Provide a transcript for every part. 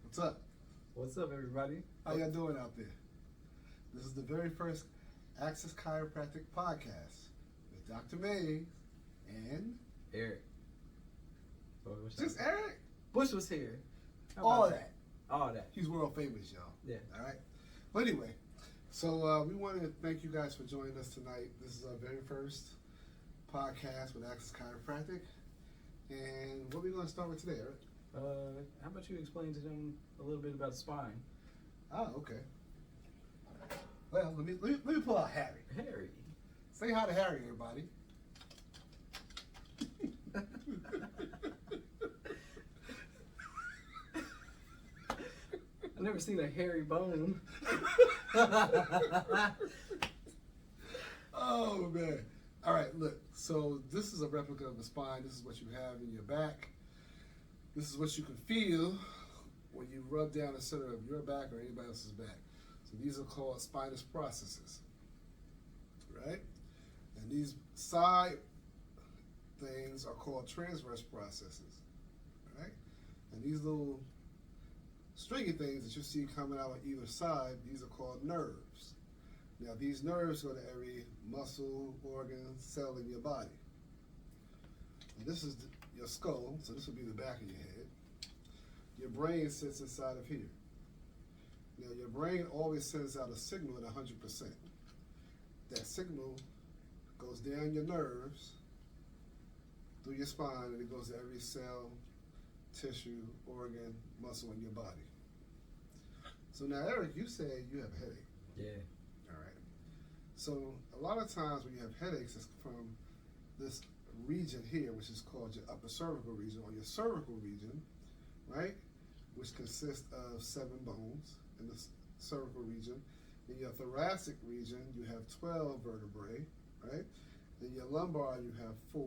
What's up? What's up, everybody? How y'all doing out there? This is the very first Access Chiropractic podcast with Dr. Mays and Eric. just Eric. Bush was here. All that. All that. He's world famous, y'all. Yeah. All right. But anyway, so we wanted to thank you guys for joining us tonight. This is our very first podcast with Access Chiropractic. And what are we going to start with today, Eric? How about you explain to them a little bit about the spine? Oh, okay. Well, let me pull out Harry. Harry. Say hi to Harry, everybody. I've never seen a hairy bone. Oh, man. All right, look. So this is a replica of the spine. This is what you have in your back. This is what you can feel when you rub down the center of your back or anybody else's back. So these are called spinous processes, right? And these side things are called transverse processes, right? And these little stringy things that you see coming out on either side, these are called nerves. Now these nerves go to every muscle, organ, cell in your body. And this is your skull, so this would be the back of your head. Your brain sits inside of here. Now your brain always sends out a signal at 100%. That signal goes down your nerves, through your spine, and it goes to every cell, tissue, organ, muscle in your body. So now, Eric, you said you have a headache. Yeah. All right. So a lot of times when you have headaches, it's from this region here, which is called your upper cervical region, or your cervical region, right? Which consists of 7 bones in the cervical region. In your thoracic region, you have 12 vertebrae, right? In your lumbar, you have 5.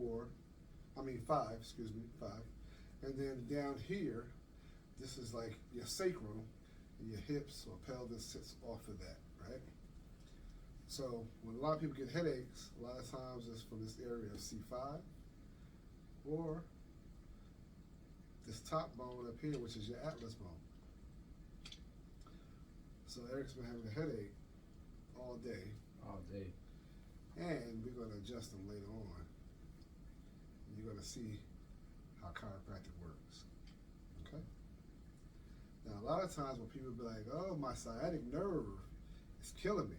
And then down here, this is like your sacrum, and your hips or pelvis sits off of that, right? So when a lot of people get headaches, a lot of times it's from this area of C5 or this top bone up here, which is your atlas bone. So Eric's been having a headache all day. All day. And we're going to adjust them later on. You're going to see how chiropractic works. Okay? Now, a lot of times when people be like, oh, my sciatic nerve is killing me.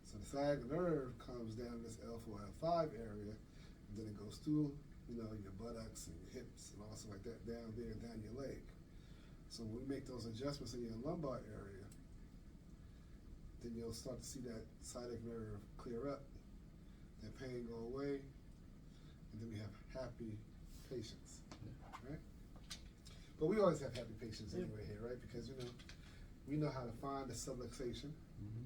So the sciatic nerve comes down this L4, L5 area, and then it goes through, your buttocks and your hips and also like that down there, down your leg. So when we make those adjustments in your lumbar area, then you'll start to see that sciatic nerve clear up, that pain go away, and then we have happy patients, right? But we always have happy patients anyway here, right? Because, we know how to find the subluxation. Mm-hmm.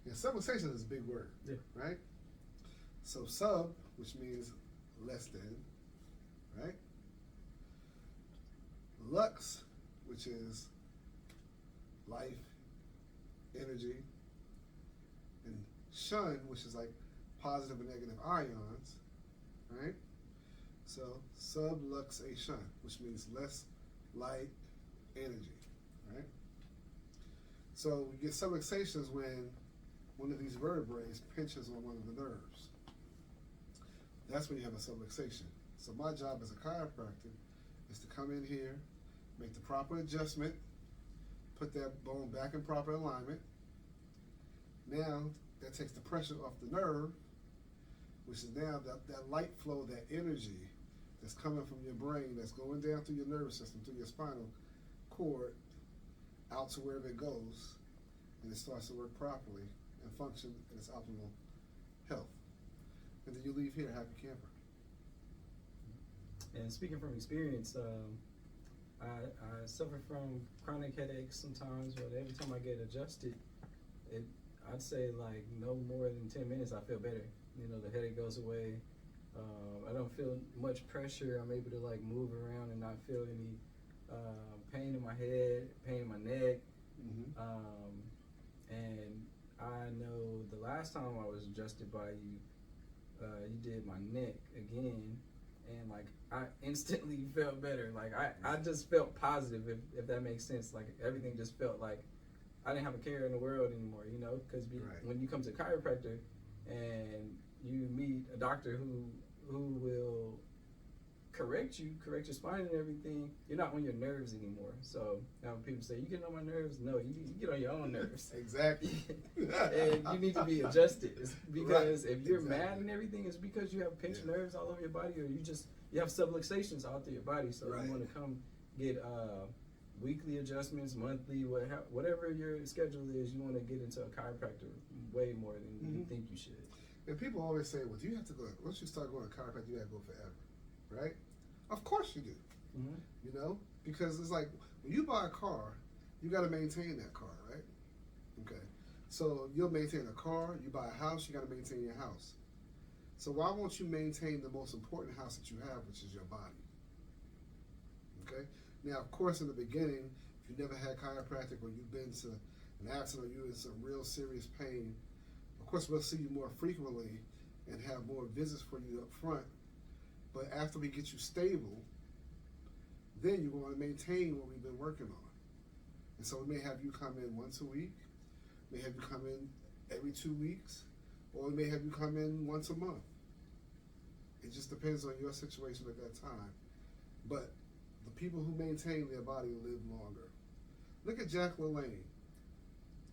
And subluxation is a big word, right? So sub, which means less than, right? Lux, which is life, energy, and shun, which is like positive and negative ions, right? So subluxation, which means less light energy, right? So you get subluxations when one of these vertebrae pinches on one of the nerves. That's when you have a subluxation. So my job as a chiropractor is to come in here, make the proper adjustment, put that bone back in proper alignment. Now that takes the pressure off the nerve, which is now that light flow, that energy that's coming from your brain, that's going down through your nervous system, through your spinal cord, out to wherever it goes, and it starts to work properly and function in its optimal health. And then you leave here happy camper. And speaking from experience, I suffer from chronic headaches sometimes, but every time I get adjusted, I'd say like no more than 10 minutes I feel better. The headache goes away. I don't feel much pressure. I'm able to like move around and not feel any pain in my head, pain in my neck. Mm-hmm. And I know the last time I was adjusted by you, you did my neck again, and like I instantly felt better. Like I just felt positive, if that makes sense. Like everything just felt like I didn't have a care in the world anymore, you know, because when you come to a chiropractor and you meet a doctor who will correct your spine and everything, you're not on your nerves anymore. So now when people say, you get on my nerves, no, you get on your own nerves. Exactly. And you need to be adjusted. It's because Right. if you're Exactly. mad and everything, it's because you have pinched nerves all over your body, or you have subluxations all through your body. So Right. you want to come get weekly adjustments, monthly, whatever your schedule is. You want to get into a chiropractor way more than you think you should. And people always say, well, do you have to go, once you start going to chiropractor, you have to go forever, right? Of course you do, you know? Because it's like, when you buy a car, you got to maintain that car, right? Okay. So you'll maintain a car, you buy a house, you got to maintain your house. So why won't you maintain the most important house that you have, which is your body? Okay? Now, of course, in the beginning, if you never had chiropractic or you've been to an accident or you're in some real serious pain, of course, we'll see you more frequently and have more visits for you up front. But after we get you stable, then you're going to maintain what we've been working on. And so we may have you come in once a week, may have you come in every 2 weeks, or we may have you come in once a month. It just depends on your situation at that time. But the people who maintain their body live longer. Look at Jack LaLanne.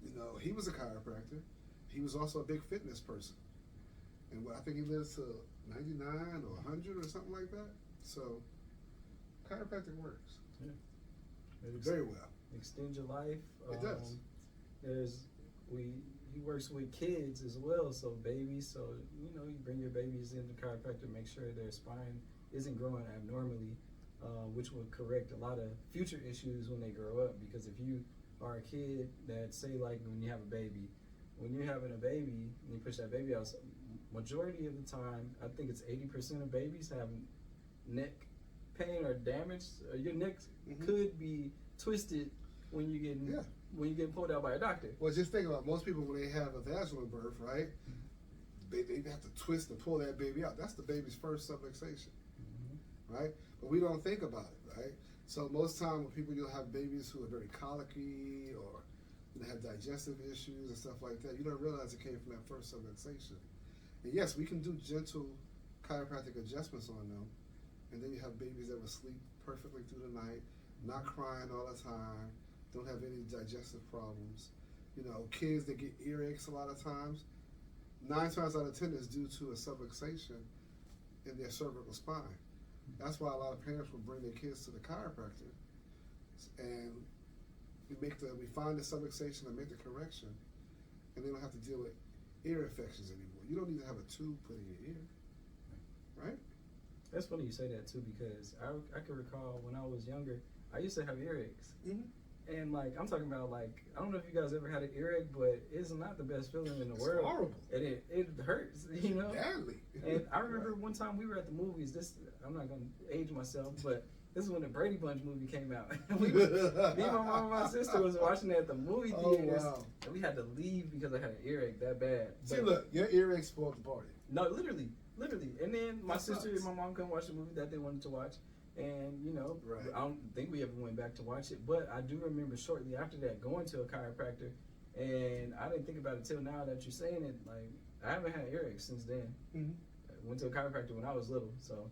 You know, he was a chiropractor. He was also a big fitness person. And I think he lives to 99 or 100 or something like that. So, chiropractic works. Yeah. Very well. Extend your life. It does. He works with kids as well, so babies. So you know, you bring your babies into chiropractor, make sure their spine isn't growing abnormally, which will correct a lot of future issues when they grow up. Because if you are a kid that, say, like when you have a baby, when you're having a baby and you push that baby out, majority of the time, I think it's 80% of babies have neck pain or damage. Or your neck could be twisted when you get pulled out by a doctor. Well, just think about most people when they have a vaginal birth, right? They have to twist and pull that baby out. That's the baby's first subluxation, right? But we don't think about it, right? So most time when people, you'll have babies who are very colicky or have digestive issues and stuff like that, you don't realize it came from that first subluxation. And yes, we can do gentle chiropractic adjustments on them, and then you have babies that will sleep perfectly through the night, not crying all the time, don't have any digestive problems. You know, kids that get earaches a lot of times, 9 times out of 10 is due to a subluxation in their cervical spine. That's why a lot of parents will bring their kids to the chiropractor, and we find the subluxation and make the correction, and they don't have to deal with ear infections anymore. You don't need to have a tube put in your ear, right? That's funny you say that too, because I can recall when I was younger, I used to have earaches. And like, I'm talking about, like, I don't know if you guys ever had an earache, but it's not the best feeling in the world. It's horrible. And it hurts, you know? Badly. And I remember one time we were at the movies. I'm not going to age myself, but this is when the Brady Bunch movie came out. me and my mom and my sister was watching it at the movie theaters. Oh, wow. And we had to leave because I had an earache that bad. See, look, your earache spoiled the party. No, literally. And then my That sister sucks. and my mom couldn't watch the movie that they wanted to watch. And, you know, Right. I don't think we ever went back to watch it. But I do remember shortly after that going to a chiropractor. And I didn't think about it till now that you're saying it. Like, I haven't had earaches since then. I went to a chiropractor when I was little. So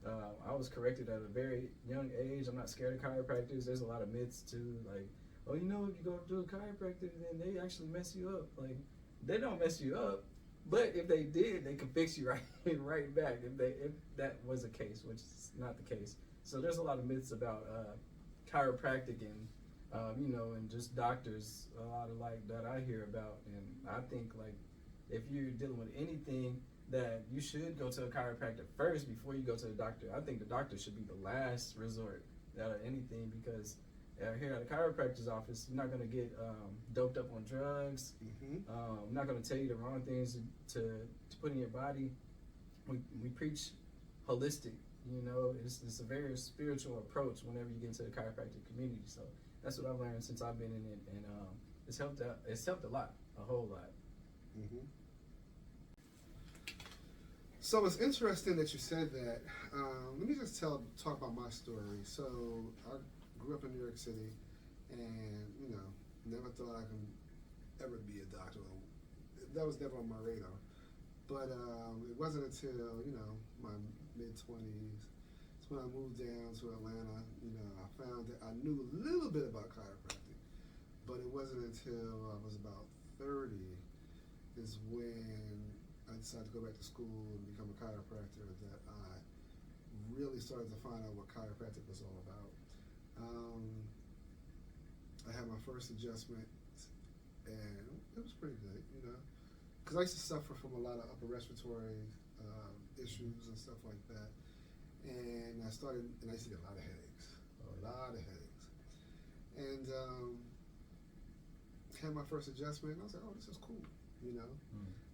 I was corrected at a very young age. I'm not scared of chiropractors. There's a lot of myths too. Like, oh, you know, if you go to a chiropractor, then they actually mess you up. Like, they don't mess you up. But if they did, they could fix you right back if that was the case, which is not the case. So there's a lot of myths about chiropractic and you know, and just doctors, a lot of like that I hear about. And I think like if you're dealing with anything, that you should go to a chiropractor first before you go to the doctor. I think the doctor should be the last resort out of anything, because here at a chiropractor's office, you're not going to get doped up on drugs. I'm not going to tell you the wrong things to put in your body. We preach holistic, you know. It's a very spiritual approach whenever you get into the chiropractic community. So that's what I've learned since I've been in it, and it's helped a lot, a whole lot. So it's interesting that you said that. Let me just talk about my story. So I grew up in New York City, and never thought I could ever be a doctor. That was never on my radar. But it wasn't until my mid-20s. It's when I moved down to Atlanta. I found that I knew a little bit about chiropractic, but it wasn't until I was about 30 is when I decided to go back to school and become a chiropractor that I really started to find out what chiropractic was all about. I had my first adjustment, and it was pretty good, because I used to suffer from a lot of upper respiratory issues and stuff like that. And I used to get a lot of headaches, And had my first adjustment, and I was like, oh, this is cool,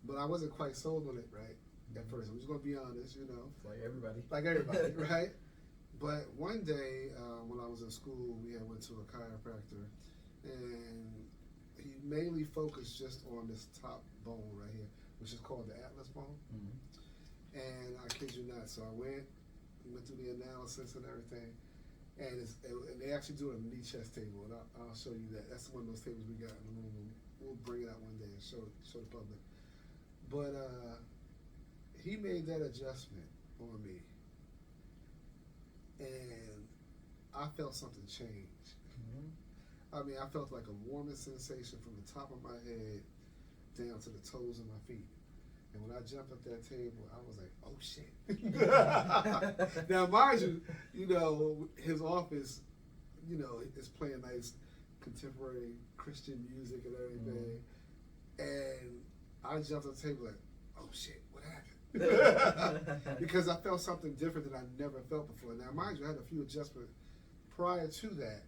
But I wasn't quite sold on it, right, at first. I'm just going to be honest, Like everybody. Like everybody, right? But one day, when I was in school, we had went to a chiropractor, and he mainly focused just on this top bone right here, which is called the atlas bone. Mm-hmm. And I kid you not, so I went through the analysis and everything, and they actually do a knee chest table, and I'll show you that. That's one of those tables we got in the room, and we'll bring it out one day and show the public. But he made that adjustment on me, and I felt something change. Mm-hmm. I mean, I felt like a warming sensation from the top of my head down to the toes of my feet. And when I jumped up that table, I was like, oh shit. Now, mind you, his office, is playing nice contemporary Christian music and everything. Mm-hmm. And I jumped on the table like, oh shit, what happened? Because I felt something different that I never felt before. Now, mind you, I had a few adjustments prior to that,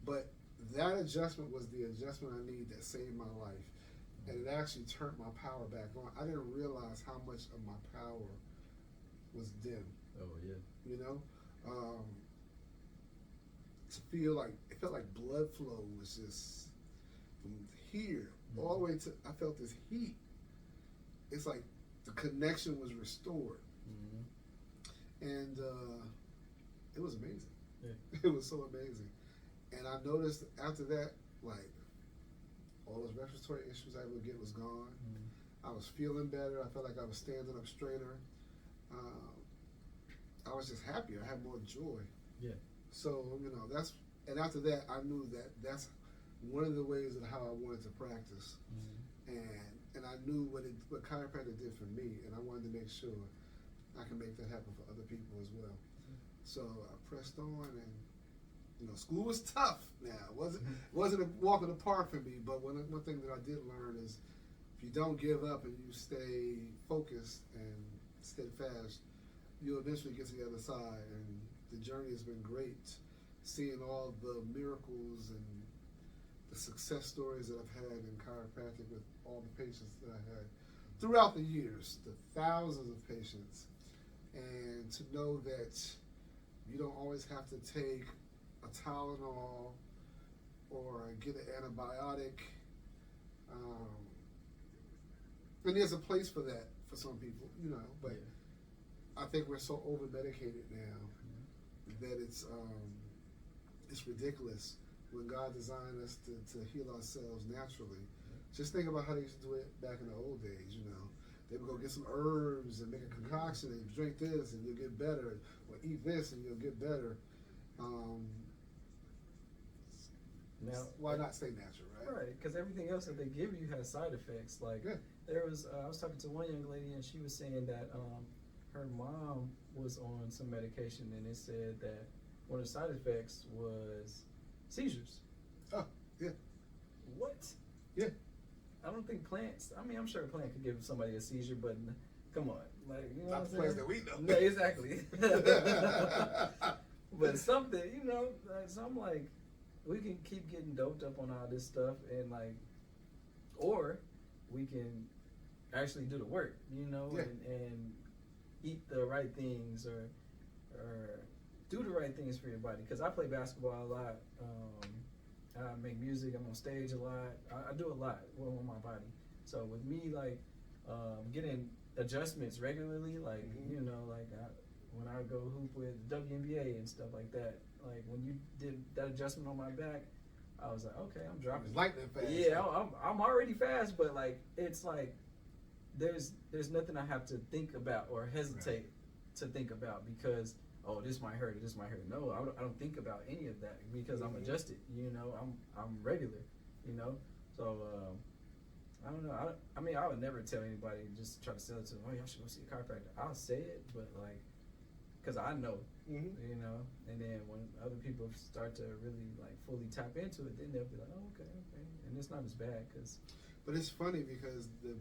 but that adjustment was the adjustment I needed that saved my life. And it actually turned my power back on. I didn't realize how much of my power was dim. Oh, yeah. It felt like blood flow was just from here all the way to, I felt this heat. It's like the connection was restored. Mm-hmm. And it was amazing. Yeah. It was so amazing. And I noticed after that, like, all those respiratory issues I would get was gone. Mm-hmm. I was feeling better. I felt like I was standing up straighter. I was just happier. I had more joy. Yeah. So, and after that, I knew that that's one of the ways of how I wanted to practice. Mm-hmm. And I knew what chiropractic did for me, and I wanted to make sure I can make that happen for other people as well. Mm-hmm. So I pressed on, and school was tough. Now it wasn't a walk in the park for me, but one thing that I did learn is if you don't give up and you stay focused and steadfast, you'll eventually get to the other side. And the journey has been great, seeing all the miracles and the success stories that I've had in chiropractic with all the patients that I had throughout the years, the thousands of patients, and to know that you don't always have to take a Tylenol or get an antibiotic. And there's a place for that for some people, but I think we're so over medicated now that it's ridiculous when God designed us to heal ourselves naturally. Just think about how they used to do it back in the old days, They would go get some herbs and make a concoction and drink this and you'll get better, or eat this and you'll get better. Now, why not stay natural, right? Right, because everything else that they give you has side effects. Like there was, I was talking to one young lady and she was saying that her mom was on some medication and it said that one of the side effects was seizures. Oh, yeah. What? Yeah. I don't think plants. I mean, I'm sure a plant could give somebody a seizure, but come on, like not the plants that we know. No, exactly. But something, so I'm like, we can keep getting doped up on all this stuff, and or we can actually do the work, and eat the right things or do the right things for your body. Because I play basketball a lot. I make music. I'm on stage a lot. I do a lot with my body. So with me, getting adjustments regularly, like Mhm. you know, like when I go hoop with WNBA and stuff like that. Like when you did that adjustment on my back, I was like, okay, I'm dropping. It's lightning fast. Yeah, I'm already fast, but like it's like there's nothing I have to think about or hesitate to think about because oh this might hurt or this might hurt. No, I don't think about any of that because I'm adjusted. You know, I'm regular. You know, so I don't know. I mean, I would never tell anybody just try to sell it to them. Oh, y'all should go see a chiropractor. I'll say it, but like, cause I know. You know, and then when other people start to really like fully tap into it, then they'll be like, oh, okay, and it's not as bad, cause. But it's funny because the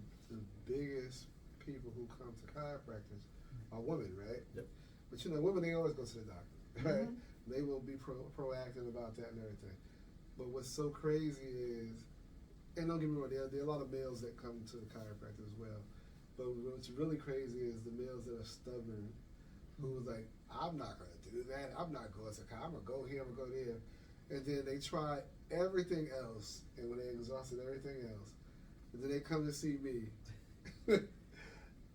biggest people who come to chiropractors are women, right? Yep. But you know, women, they always go to the doctor, right? Mm-hmm. They will be proactive about that and everything. But what's so crazy is, and don't get me wrong, there are a lot of males that come to the chiropractor as well. But what's really crazy is the males that are stubborn, who's like, I'm not going to do that. I'm not going to. I'm going to go here. I'm going to go there. And then they try everything else. And when they exhausted everything else, and then they come to see me. And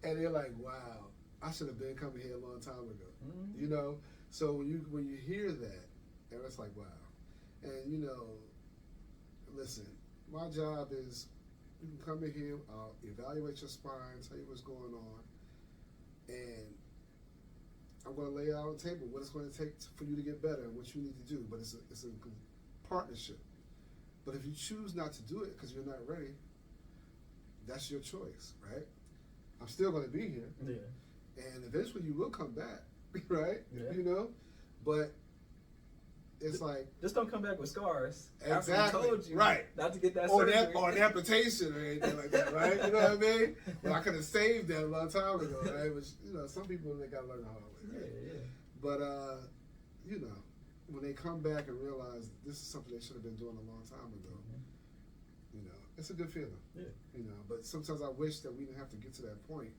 they're like, wow, I should have been coming here a long time ago. Mm-hmm. You know? So when you hear that, and it's like, wow. And, you know, listen, my job is you can come in here, I'll evaluate your spine, tell you what's going on, and I'm going to lay out on the table what it's going to take for you to get better and what you need to do. But it's a partnership. But if you choose not to do it because you're not ready, that's your choice, right? I'm still going to be here. Yeah. And eventually you will come back, right? Yeah. You know? But it's like... Just don't come back with scars. Exactly. After I told you right. not to get that or surgery. or an amputation or anything like that, right? You know what I mean? Well, I could have saved that a long time ago, right? Which, you know, some people, they got to learn the hard way, right? Yeah. But, you know, when they come back and realize this is something they should have been doing a long time ago, you know, it's a good feeling. Yeah. You know, but sometimes I wish that we didn't have to get to that point.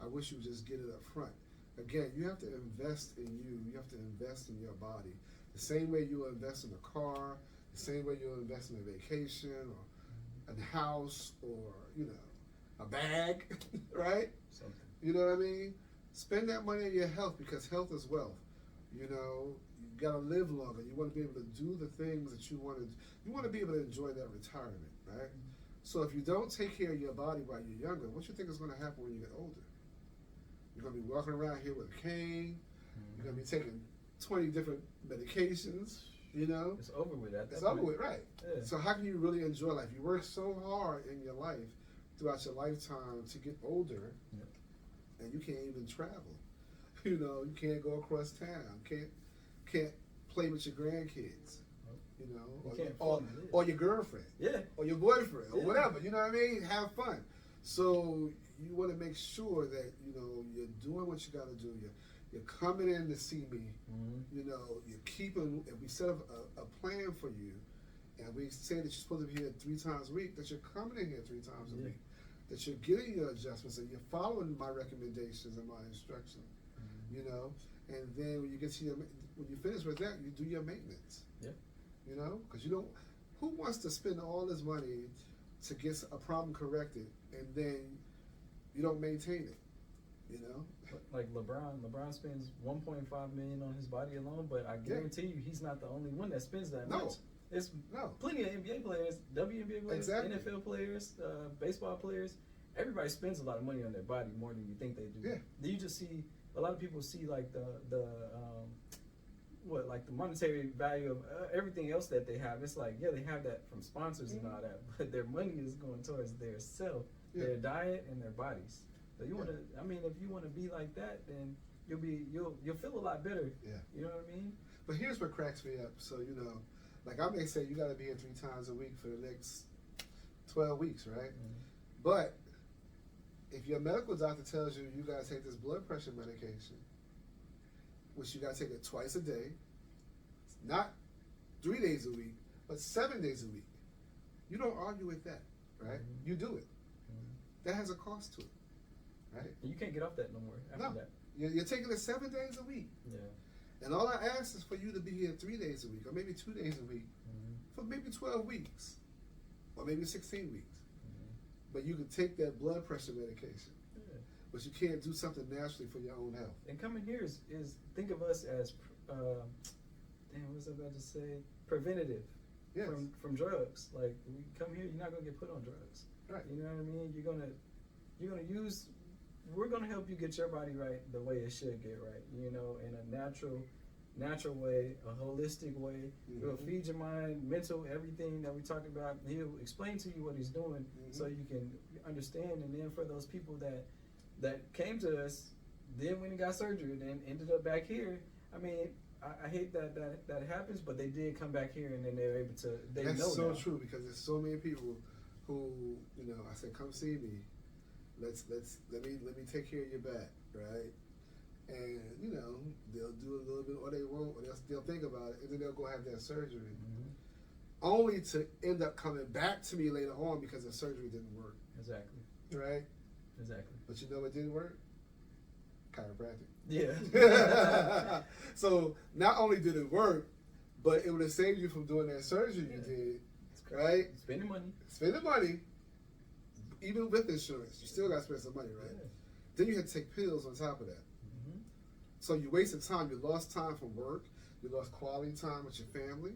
I wish you would just get it up front. Again, you have to invest in you. You have to invest in your body. The same way you invest in a car, the same way you invest in a vacation or a house or, you know, a bag, right? Something. You know what I mean? Spend that money on your health because health is wealth. You know, you gotta live longer. You want to be able to do the things that you want to. You want to be able to enjoy that retirement, right? So if you don't take care of your body while you're younger, what you think is going to happen when you get older? You're going to be walking around here with a cane. You're going to be taking 20 different medications. You know, it's over with that. It's over with, right? Yeah. So how can you really enjoy life? You work so hard in your life throughout your lifetime to get older, and you can't even travel. You know, you can't go across town. Can't play with your grandkids. You know, or your girlfriend. Yeah. Or your boyfriend, or whatever. You know what I mean? Have fun. So you want to make sure that you know you're doing what you got to do. You're coming in to see me. You know, you're keeping. If we set up a plan for you, and we say that you're supposed to be here 3 times a week, that you're coming in here 3 times a week, that you're getting your adjustments, and you're following my recommendations and my instructions. You know, and then when you get to when you finish with that, you do your maintenance. Yeah. You know, because you don't. Who wants to spend all this money to get a problem corrected and then you don't maintain it? You know, like LeBron spends $1.5 million on his body alone, but I guarantee you, he's not the only one that spends that much. There's plenty of NBA players, WNBA players, NFL players, baseball players. Everybody spends a lot of money on their body more than you think they do. Yeah. You just see a lot of people see like the monetary value of everything else that they have. It's like, yeah, they have that from sponsors and all that, but their money is going towards their self, their diet, and their bodies. So you want to, I mean, if you want to be like that, then you'll feel a lot better. Yeah. You know what I mean? But here's what cracks me up. So, you know, like I may say you got to be here 3 times a week for the next 12 weeks, right? But if your medical doctor tells you you got to take this blood pressure medication, which you got to take it twice a day, not 3 days a week, but 7 days a week, you don't argue with that, right? You do it. That has a cost to it, right? And you can't get off that no more after that. You're taking it 7 days a week. Yeah. And all I ask is for you to be here 3 days a week, or maybe 2 days a week, for maybe 12 weeks, or maybe 16 weeks. But you can take that blood pressure medication. but you can't do something naturally for your own health. And coming here is think of us as, damn, what was I about to say? Preventative. Yes. From drugs. Like, when you come here, you're not gonna get put on drugs. Right. You know what I mean? You're gonna use. We're gonna help you get your body right the way it should get right. You know, in a natural way, a holistic way. We'll feed your mind, mental, everything that we talked about. He'll explain to you what he's doing, so you can understand. And then for those people that came to us, then when he got surgery, and then ended up back here. I mean, I hate that happens, but they did come back here, and then they're able to. That's know so now. true, because there's so many people who, you know, I said, come see me. Let me take care of your back, right? And you know, they'll do a little bit, or they won't, or they'll think about it, and then they'll go have their surgery, only to end up coming back to me later on because the surgery didn't work. Exactly. Right. Exactly. But you know what didn't work? Chiropractic. Yeah. So not only did it work, but it would have saved you from doing that surgery you did, right? Spending money. Spending money, even with insurance, you still got to spend some money, right? Yeah. Then you had to take pills on top of that. So you wasted time. You lost time from work. You lost quality time with your family.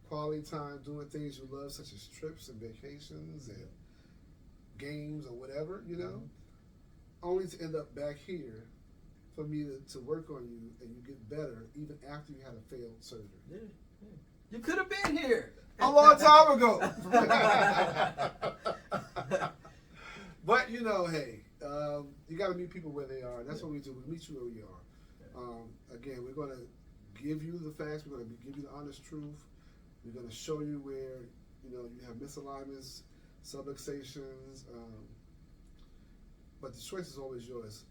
Quality time doing things you love, such as trips and vacations and games or whatever, you know. Only to end up back here for me to work on you, and you get better even after you had a failed surgery. Yeah. You could have been here a long time ago. But you know, hey, you got to meet people where they are. That's what we do. We meet you where you are. Again, we're going to give you the facts. We're going to give you the honest truth. We're going to show you where, you know, you have misalignments, subluxations, but the choice is always yours.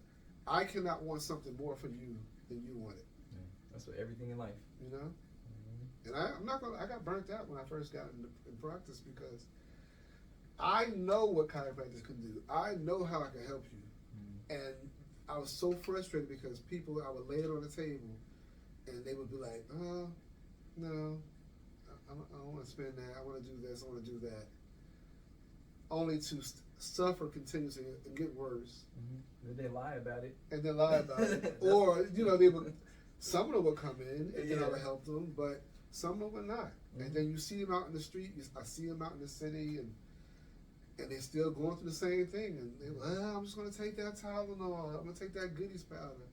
I cannot want something more for you than you want it. Yeah. That's what everything in life. You know? And I'm not gonna. I got burnt out when I first got in practice, because I know what chiropractors can do. I know how I can help you, and I was so frustrated because people, I would lay it on the table, and they would be like, "Oh, no, I don't want to spend that. I want to do this. I want to do that," only to suffer continuously and get worse. Then they lie about it. And then lie about it, or you know, they would. Some of them would come in, and then I would help them, but some of them would not. And then you see them out in the street. I see them out in the city, and they're still going through the same thing. And they're like, I'm just going to take that Tylenol. I'm going to take that goodies powder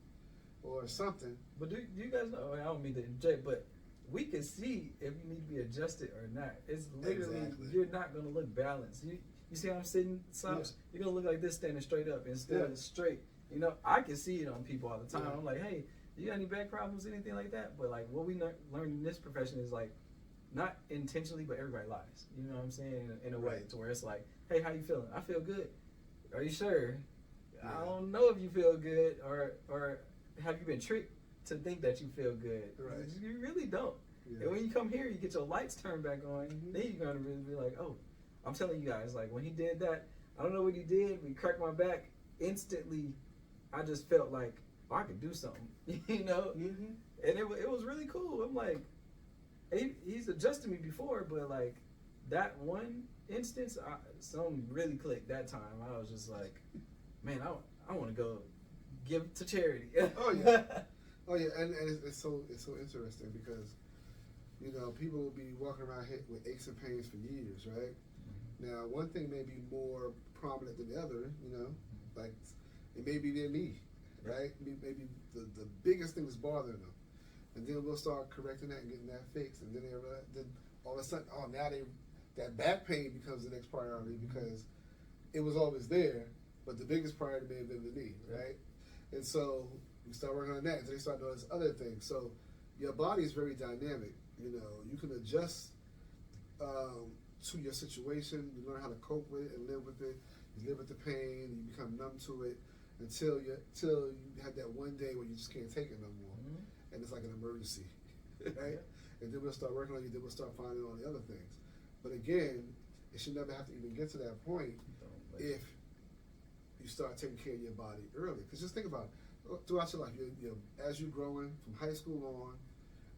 or something. But do you guys know, I don't mean to interject, but we can see if you need to be adjusted or not. It's literally, you're not going to look balanced. You see how I'm sitting, slouched? You're going to look like this standing straight up instead of straight. You know, I can see it on people all the time. I'm like, hey, you got any back problems, anything like that? But like what we learned in this profession is like, not intentionally, but everybody lies. You know what I'm saying? In a way to where it's like, hey, how you feeling? I feel good. Are you sure? I don't know if you feel good, or have you been tricked to think that you feel good? Right. You really don't. And when you come here, you get your lights turned back on. Then you're gonna really be like, oh, I'm telling you guys, like when he did that, I don't know what he did. When he cracked my back, instantly, I just felt like, oh, I could do something, you know. And it was really cool. I'm like, he's adjusted me before, but like that one instance, something really clicked that time. I was just like, man, I want to go give to charity. Oh yeah, and it's so interesting because, you know, people will be walking around here with aches and pains for years, right? Now, one thing may be more prominent than the other, you know, like it may be their knee, right? Maybe the biggest thing is bothering them. And then we'll start correcting that and getting that fixed. And then all of a sudden, now that back pain becomes the next priority because it was always there, but the biggest priority may have been the knee, right? And so we start working on that, and then they start doing this other thing. So your body is very dynamic. You know, you can adjust to your situation. You learn how to cope with it and live with it. You live with the pain. You become numb to it until you have that one day where you just can't take it no more. And it's like an emergency, right? And then we'll start working on you, then we'll start finding all the other things. But again, it should never have to even get to that point if you start taking care of your body early. Because just think about it, throughout your life, you're as you're growing from high school on,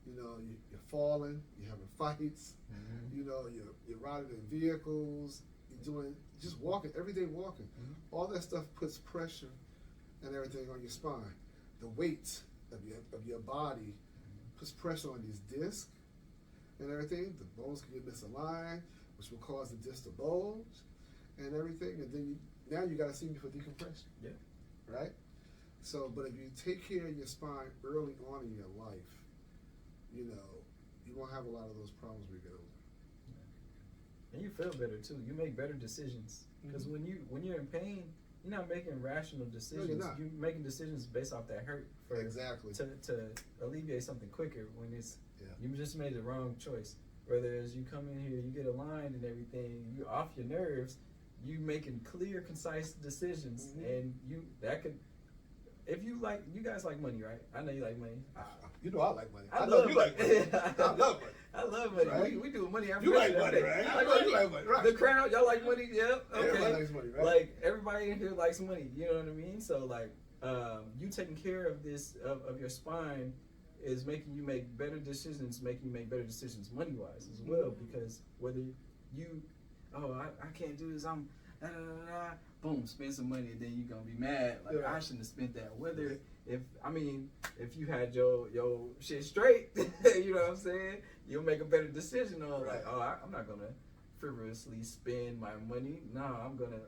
you know, you're falling, you're having fights, you know, you're riding in vehicles, you're doing just walking, everyday walking. All that stuff puts pressure and everything on your spine. The weight of your body puts pressure on these discs and everything. The bones can get misaligned, which will cause the disc to bulge and everything. And then now you got to see me for decompression. Yeah. Right? So, but if you take care of your spine early on in your life, you won't have a lot of those problems when you get older. And you feel better too. You make better decisions because when you're in pain, you're not making rational decisions. No, you're not. You're making decisions based off that hurt for Exactly. to alleviate something quicker when it's Yeah. you just made the wrong choice. Whether as you come in here, you get aligned and everything, you off your nerves, you making clear, concise decisions, and that could. If you guys like money, right? I know you like money. You know I like money. I know love you like money. I love money. I love money. Right? We do money. You like money, right? I know you like money, right? The crowd, y'all like money? Yep. Okay. Everybody likes money, right? Like everybody in here likes money. You know what I mean? So like, you taking care of this of your spine is making you make better decisions, making you make better decisions money wise as well. Because whether you, I can't do this. I'm boom, spend some money, and then you're gonna be mad. Like I shouldn't have spent that. Whether if you had your shit straight, you know what I'm saying, you'll make a better decision on like, I'm not gonna frivolously spend my money. No, I'm gonna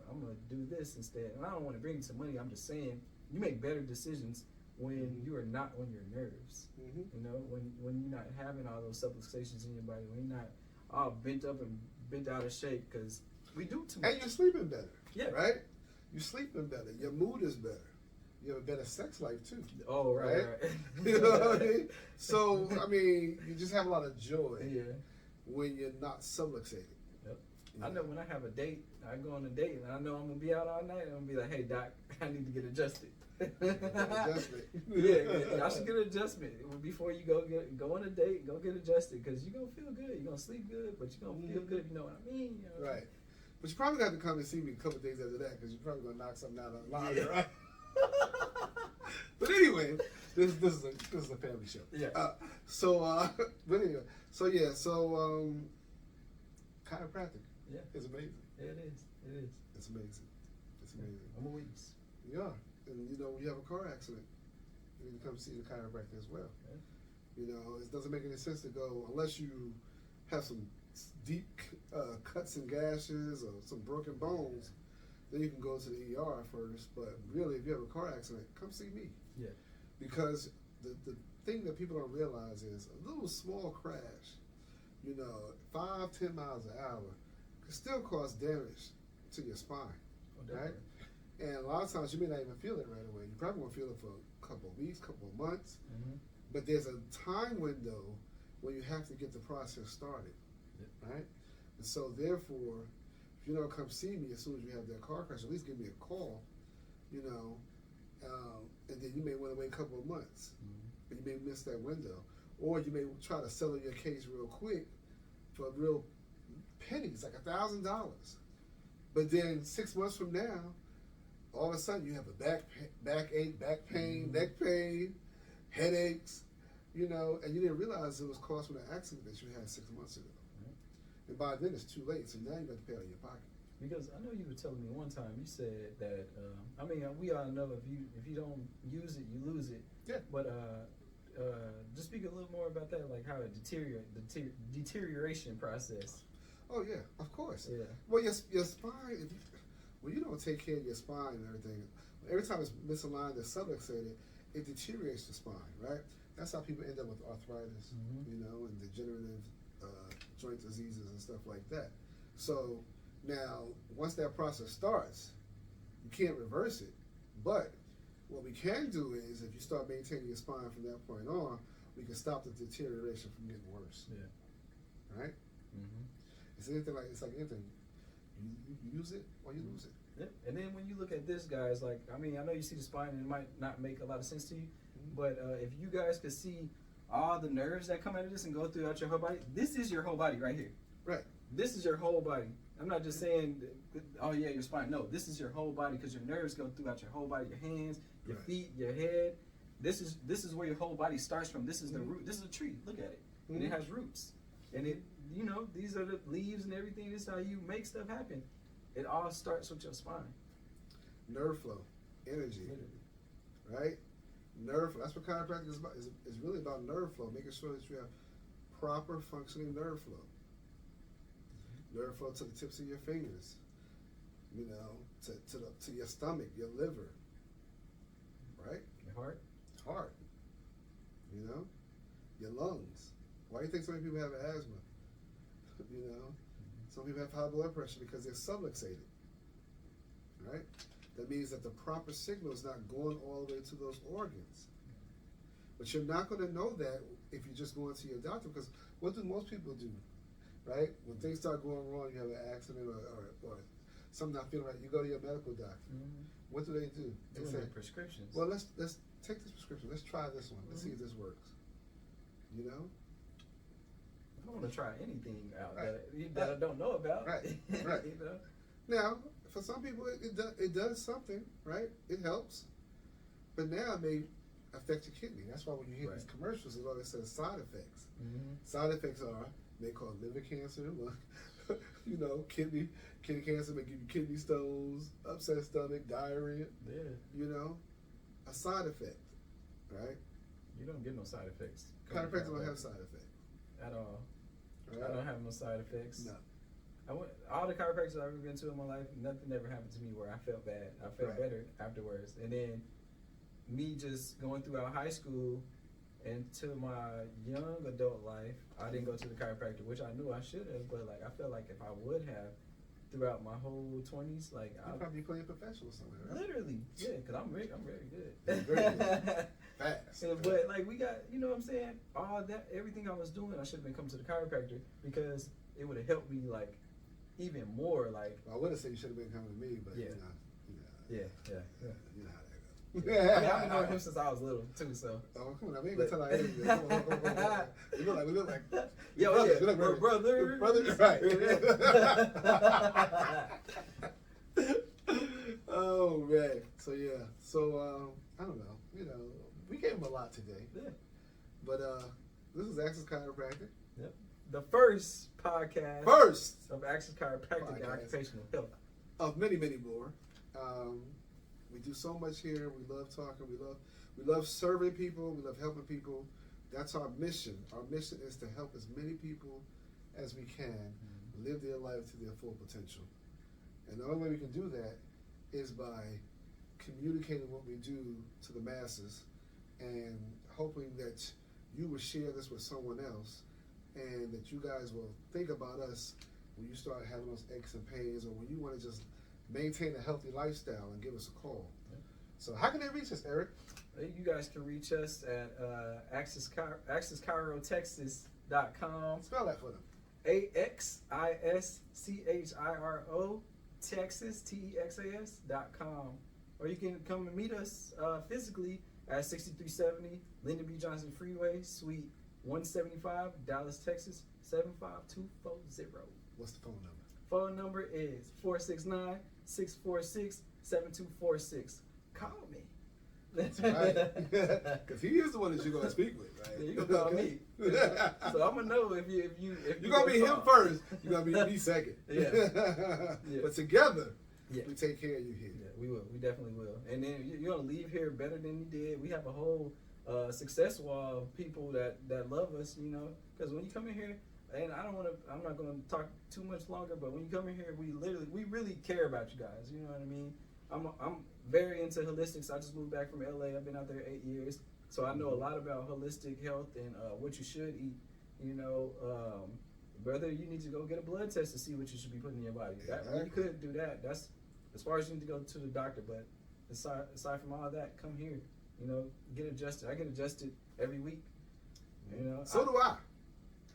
do this instead. And I don't want to bring you some money. I'm just saying you make better decisions when you are not on your nerves. You know, when you're not having all those subluxations in your body, when you're not all bent up and bent out of shape because we do too much. And you're sleeping better. Yeah. Right? You're sleeping better. Your mood is better. You have a better sex life too. Oh, right. You know what I mean? So, you just have a lot of joy when you're not subluxated. Yep. I know when I have a date, I go on a date and I know I'm going to be out all night. I'm going to be like, hey, doc, I need to get adjusted. Adjustment. Yeah, I should get an adjustment. Before you go on a date, go get adjusted because you're going to feel good. You're going to sleep good, but you're going to feel good, you know what I mean? You know? Right. But you probably got to come and see me a couple of days after that because you're probably going to knock something out of the line, right? But anyway, this is a family show. Yeah. But anyway, chiropractic. Yeah. It's amazing. It is. It's amazing. It's amazing. I'm a weeks. Yeah, and when you have a car accident, you need to come see the chiropractor as well. Yeah. It doesn't make any sense to go unless you have some deep cuts and gashes or some broken bones. Then you can go to the ER first. But really, if you have a car accident, come see me. Yeah. Because the thing that people don't realize is a little small crash, 5-10 miles an hour, can still cause damage to your spine, right? And a lot of times you may not even feel it right away. You probably won't feel it for a couple of weeks, couple of months. But there's a time window when you have to get the process started, right? And so therefore, if you don't come see me as soon as you have that car crash, at least give me a call, and then you may want to wait a couple of months, and you may miss that window. Or you may try to settle your case real quick for real pennies, like $1,000. But then 6 months from now, all of a sudden you have a backache, back pain, neck pain, headaches, and you didn't realize it was caused from the accident that you had 6 months ago. And by then it's too late, so now you got to pay out of your pocket. Because I know you were telling me one time, you said that, we all know if you don't use it, you lose it. Yeah. But just speak a little more about that, like how it the deterioration process. Oh yeah, of course. Yeah. Well, your spine, when you don't take care of your spine and everything, every time it's misaligned or subluxated, it deteriorates the spine, right? That's how people end up with arthritis, and degenerative joint diseases and stuff like that. So now, once that process starts, you can't reverse it. But what we can do is, if you start maintaining your spine from that point on, we can stop the deterioration from getting worse. Yeah. Right? It's like anything. You use it or you lose it. Yep. And then when you look at this, guys, like, I know you see the spine and it might not make a lot of sense to you, but if you guys could see all the nerves that come out of this and go throughout your whole body, this is your whole body right here. Right. This is your whole body. I'm not just saying, oh yeah, your spine. No, this is your whole body because your nerves go throughout your whole body, your hands, your feet, your head. This is where your whole body starts from. This is the root. This is a tree. Look at it. And it has roots. And it, these are the leaves and everything. This is how you make stuff happen. It all starts with your spine. Nerve flow, energy. right? Nerve flow. That's what chiropractic is about. It's really about nerve flow, making sure that you have proper functioning nerve flow. Nerve flow to the tips of your fingers, you know, to your stomach, your liver, right? Your heart. Heart, you know, your lungs. Why do you think so many people have asthma? You know, some people have high blood pressure because they're subluxated, right? That means that the proper signal is not going all the way to those organs. But you're not going to know that if you're just going to your doctor, because what do most people do, right? When things start going wrong, you have an accident or something not feeling right, you go to your medical doctor. Mm-hmm. What do? They say prescriptions. Well, let's take this prescription. Let's try this one. Let's see if this works. You know? I don't want to try anything out right. that I don't know about. Right. Right. You know? Now, for some people, it does something, right? It helps. But now it may affect your kidney. That's why when you hear these commercials, it always says side effects. Mm-hmm. Side effects may cause liver cancer, you know, kidney cancer may give you kidney stones, upset stomach, diarrhea. Yeah. You know, a side effect, right? You don't get no side effects. Chiropractic don't have side effects at all. Right. I don't have no side effects. No. All the chiropractors I've ever been to in my life, nothing ever happened to me where I felt bad. I felt better afterwards. And then me just going throughout high school into my young adult life, I didn't go to the chiropractor, which I knew I should have, but like I felt like if I would have throughout my whole 20s, like you'd probably be playing professional somewhere, right? Literally, yeah, because I'm very good. Very good. Fast. But like we got, you know what I'm saying? All that, everything I was doing, I should have been coming to the chiropractor because it would have helped me like even more. Like well, I would have said you should have been coming to me, but yeah, you know yeah. You know how that goes. Yeah. I mean, I've been knowing him since I was little too. So. Oh, come on! We ain't gonna tell our age. We look like. We're brothers. Brothers, right? Oh man! So yeah. So I don't know. You know, we gave him a lot today. Yeah. But this is Access Chiropractic. Yep. The first podcast. Of Access Chiropractic and Occupational Health. Of many more. We do so much here. We love talking. We love serving people. We love helping people. That's our mission. Our mission is to help as many people as we can live their life to their full potential. And the only way we can do that is by communicating what we do to the masses and hoping that you will share this with someone else and that you guys will think about us when you start having those aches and pains or when you want to just maintain a healthy lifestyle and give us a call. Yeah. So how can they reach us, Eric? You guys can reach us at accesschirotexas.com. Spell that for them. AXISCHIRO Texas TEXAS.com. Or you can come and meet us physically at 6370 Lyndon B. Johnson Freeway, Suite 175, Dallas, Texas 75240. What's the phone number? Phone number is 469-646-7246. Call me. That's right. Because he is the one that you're going to speak with, right? Yeah, you're going to call me. So I'm going to know if you're going to be him first. You're going to be me second. Yeah. But together, we take care of you here. Yeah, we will. We definitely will. And then you're going to leave here better than you did. We have a whole success wall of people that love us, you know. Because when you come in here, and I'm not going to talk too much longer, but when you come in here, we really care about you guys. You know what I mean? I'm very into holistics. I just moved back from LA. I've been out there 8 years. So I know a lot about holistic health and what you should eat. You know, whether you need to go get a blood test to see what you should be putting in your body. You could do that. That's as far as you need to go to the doctor. But aside from all that, come here. You know, get adjusted. I get adjusted every week. You know. So do I.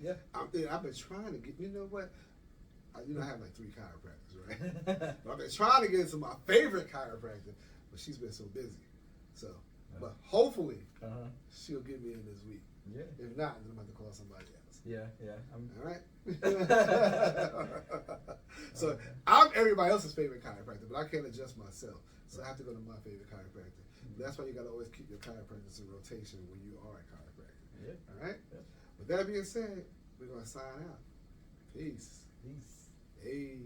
Yeah. I've been trying to get, you know what? I have like 3 chiropractors, right? But I've been trying to get into my favorite chiropractor, but she's been so busy. So, but hopefully she'll get me in this week. Yeah. If not, then I'm going to have to call somebody else. Yeah. All right? So, I'm everybody else's favorite chiropractor, but I can't adjust myself. So I have to go to my favorite chiropractor. That's why you got to always keep your chiropractors in rotation when you are a chiropractor. Yeah. All right? Yeah. With that being said, we're going to sign out. Peace. Peace. Hey.